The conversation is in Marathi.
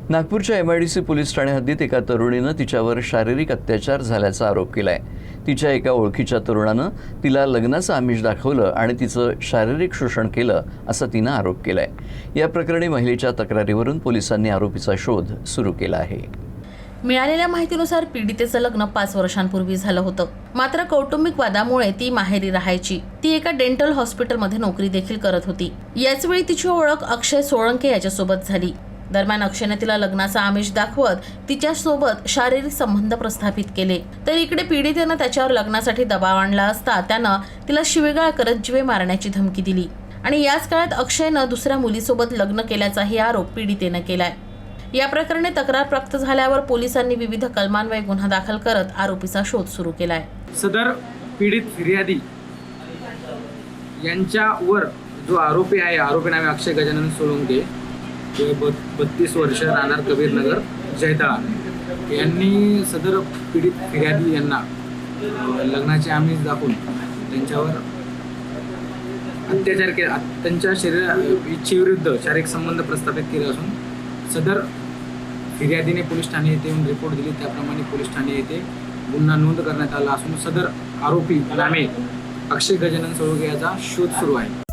नागपूरच्या MIDC पोलीस ठाणे हद्दीत एका तरुणीनं तिच्यावर शारीरिक अत्याचार झाल्याचा आरोप केलाय। तिच्या एका ओळखीच्या तरुणानं तिला लग्नाचं आमिष दाखवलं आणि तिचं शारीरिक शोषण केलं असा तिनं आरोप केलाय। या प्रकरणी महिलेच्या तक्रारीवरून पोलिसांनी आरोपीचा शोध सुरू केला आहे। मिळालेल्या माहितीनुसार पीडितेचं लग्न 5 वर्षांपूर्वी झालं होतं। मात्र कौटुंबिक वादामुळे ती माहेरी राहायची। ती एका डेंटल हॉस्पिटलमध्ये नोकरी देखील करत होती। याच वेळी तिची ओळख अक्षय सोळंके याच्यासोबत झाली। दरम्यान अक्षयने तिला लग्नाचा आमिष दाखवत तिच्यासोबत शारीरिक संबंध प्रस्थापित केले। तर इकडे पीडितेनं त्याच्यावर लग्नासाठी दबाव आणला असता त्यानं तिला शिवीगाळ करत जीवे मारण्याची धमकी दिली आणि याच काळात अक्षयनं दुसऱ्या मुलीसोबत लग्न केल्याचाही आरोप पीडितेनं केलाय। या प्रकरणी तक्रार प्राप्त झाल्यावर पोलिसांनी विविध कलमान्वये गुन्हा दाखल करत आरोपीचा शोध सुरू केलाय। सदर पीडित फिर्यादी यांच्यावर जो आरोपी आहे, आरोपी नाव अक्षय गजानन सोळंके, 32 वर्ष, राहणार कबीरनगर, जैताळा, यांनी सदर पीडित फिर्यादी यांना लग्नाचे आमिष दाखवून त्यांच्यावर अत्याचार केला, त्यांच्या इच्छेविरुद्ध शारीरिक संबंध प्रस्थापित केले असून सदर फिर्यादीने पोलीस ठाणे येथे येऊन रिपोर्ट दिली। त्याप्रमाणे पोलीस ठाणे येथे गुन्हा नोंद करण्यात आला असून सदर आरोपी नामे अक्षय गजानन सोळंके याचा शोध सुरू आहे।